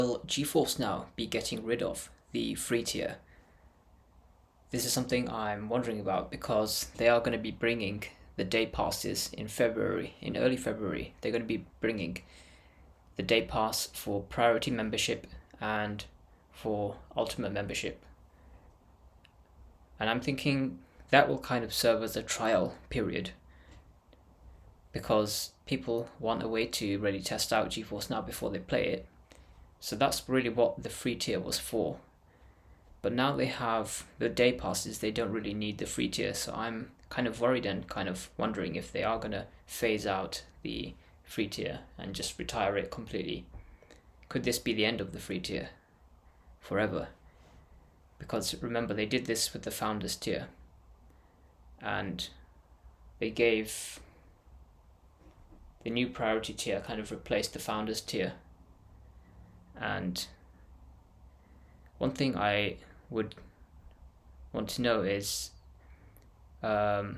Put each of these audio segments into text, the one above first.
Will GeForce Now be getting rid of the free tier? This is something I'm wondering about because they are going to be bringing the day passes in February, in early February. They're going to be bringing the day pass for priority membership and for ultimate membership. And I'm thinking that will kind of serve as a trial period because people want a way to really test out GeForce Now before they play it. So that's really what the free tier was for. But now they have the day passes, they don't really need the free tier. So I'm kind of worried and kind of wondering if they are going to phase out the free tier and just retire it completely. Could this be the end of the free tier forever? Because remember, they did this with the founders tier and they gave the new priority tier, kind of replaced the founders tier. And one thing I would want to know is their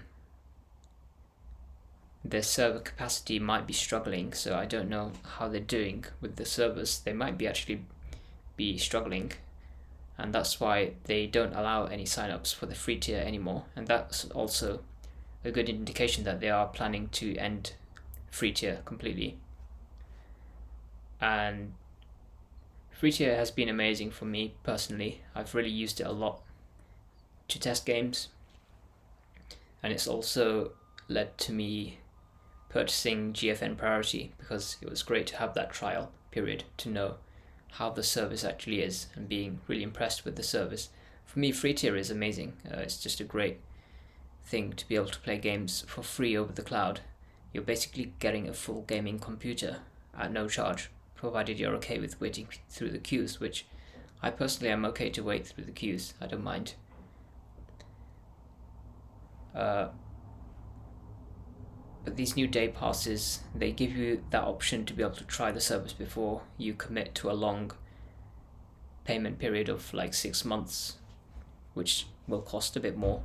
server capacity might be struggling, so I don't know how they're doing with the servers. They might be actually be struggling, and that's why they don't allow any signups for the free tier anymore. And that's also a good indication that they are planning to end free tier completely. And free tier has been amazing for me personally. I've really used it a lot to test games, and it's also led to me purchasing GFN Priority because it was great to have that trial period to know how the service actually is and being really impressed with the service. For me, free tier is amazing. It's just a great thing to be able to play games for free over the cloud. You're basically getting a full gaming computer at no charge, provided you're okay with waiting through the queues, which I personally am okay to wait through the queues. I don't mind. But these new day passes, they give you that option to be able to try the service before you commit to a long payment period of like 6 months, which will cost a bit more.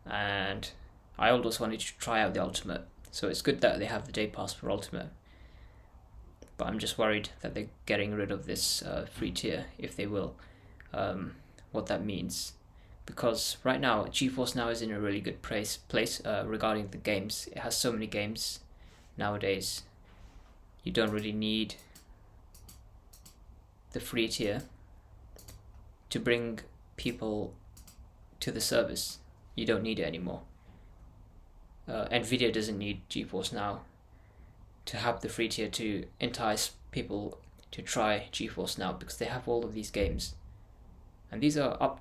And I always wanted to try out the ultimate, so it's good that they have the day pass for ultimate. But I'm just worried that they're getting rid of this free tier, if they will, what that means. Because right now, GeForce Now is in a really good place regarding the games. It has so many games nowadays. You don't really need the free tier to bring people to the service. You don't need it anymore. Nvidia doesn't need GeForce Now to have the free tier to entice people to try GeForce Now because they have all of these games. And these are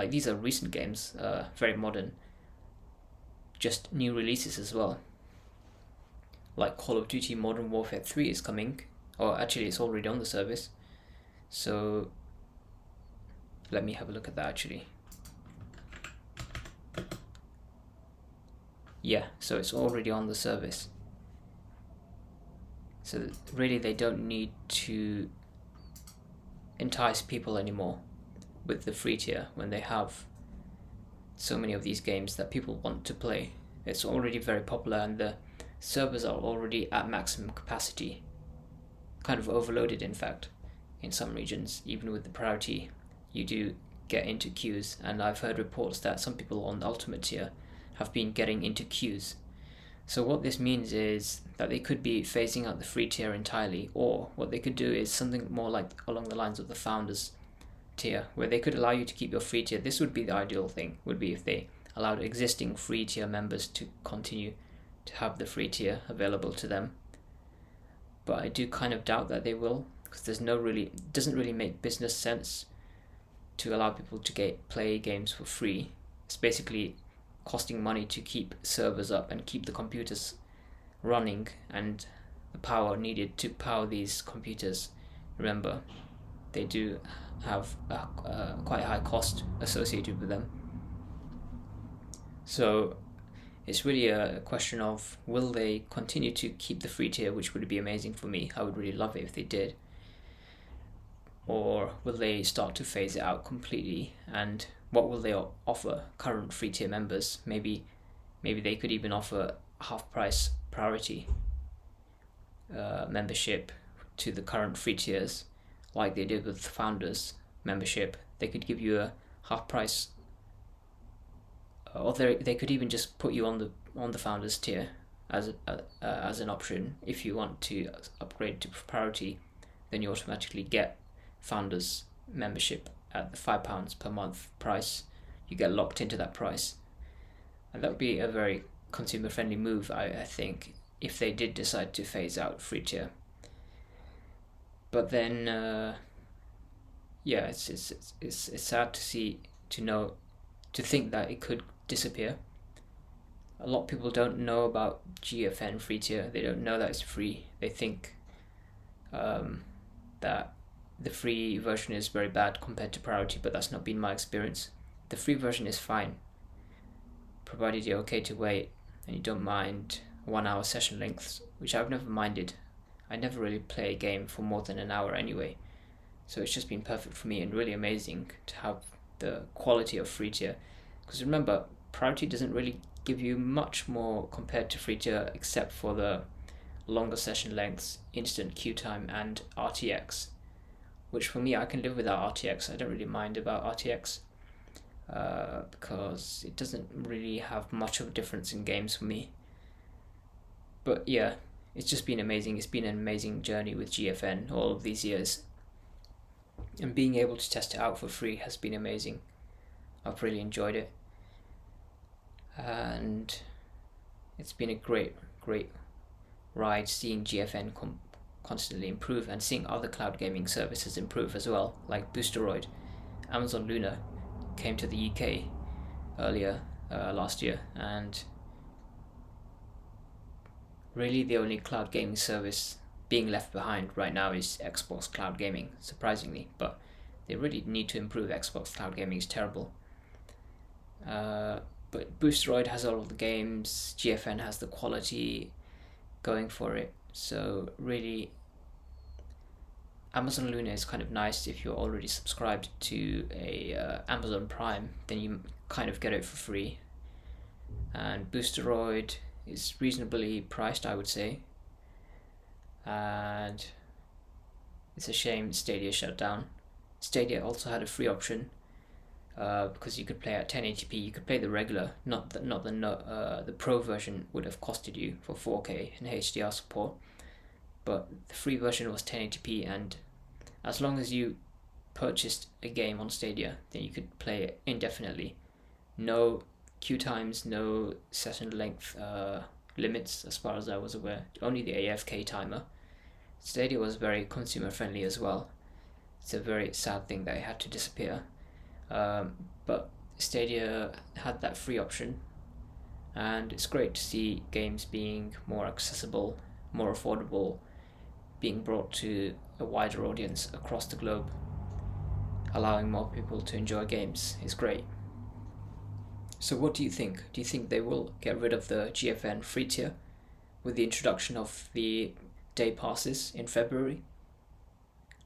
these are recent games, very modern, just new releases as well. Like Call of Duty Modern Warfare 3 is coming, or actually it's already on the service. So let me have a look at that actually. Yeah, so it's already on the service. So really they don't need to entice people anymore with the free tier when they have so many of these games that people want to play. It's already very popular and the servers are already at maximum capacity, kind of overloaded in fact in some regions. Even with the priority you do get into queues, and I've heard reports that some people on the ultimate tier have been getting into queues. So what this means is that they could be phasing out the free tier entirely, or what they could do is something more like along the lines of the founders tier, where they could allow you to keep your free tier. This would be the ideal thing, would be if they allowed existing free tier members to continue to have the free tier available to them. But I do kind of doubt that they will, because it doesn't really make business sense to allow people to play games for free. It's basically costing money to keep servers up and keep the computers running and the power needed to power these computers. Remember, they do have a quite high cost associated with them. So it's really a question of, will they continue to keep the free tier, which would be amazing for me. I would really love it if they did. Or will they start to phase it out completely? And what will they offer current free tier members? Maybe they could even offer half price priority membership to the current free tiers, like they did with Founders membership, they could give you a half price, or they could even just put you on the Founders tier as an option. If you want to upgrade to priority, then you automatically get Founders membership at the £5 per month price. You get locked into that price, and that would be a very consumer friendly move, I think, if they did decide to phase out free tier. But then yeah, it's sad to think that it could disappear. A lot of people don't know about GFN free tier. They don't know that it's free. They think that the free version is very bad compared to priority, but that's not been my experience. The free version is fine, provided you're okay to wait and you don't mind 1 hour session lengths, which I've never minded. I never really play a game for more than an hour anyway, so it's just been perfect for me and really amazing to have the quality of free tier. Because remember, priority doesn't really give you much more compared to free tier, except for the longer session lengths, instant queue time, and RTX, which for me, I can live without RTX. I don't really mind about RTX because it doesn't really have much of a difference in games for me. But yeah, it's just been amazing. It's been an amazing journey with GFN all of these years, and being able to test it out for free has been amazing. I've really enjoyed it, and it's been a great ride seeing GFN constantly improve, and seeing other cloud gaming services improve as well, like Boosteroid. Amazon Luna came to the UK earlier last year, and really the only cloud gaming service being left behind right now is Xbox Cloud Gaming, surprisingly, but they really need to improve. Xbox Cloud Gaming is terrible. But Boosteroid has all of the games, GFN has the quality going for it, so really Amazon Luna is kind of nice if you're already subscribed to a Amazon Prime, then you kind of get it for free. And Boosteroid is reasonably priced, I would say, and it's a shame Stadia shut down. Stadia also had a free option because you could play at 1080p. You could play the regular, the Pro version would have costed you for 4K and HDR support, but the free version was 1080p, and as long as you purchased a game on Stadia, then you could play it indefinitely. No queue times, no session length limits as far as I was aware, only the AFK timer. Stadia was very consumer friendly as well. It's a very sad thing that it had to disappear, but Stadia had that free option, and it's great to see games being more accessible, more affordable, being brought to a wider audience across the globe. Allowing more people to enjoy games is great. So what do you think? Do you think they will get rid of the GFN free tier with the introduction of the day passes in February?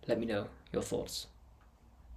Let me know your thoughts.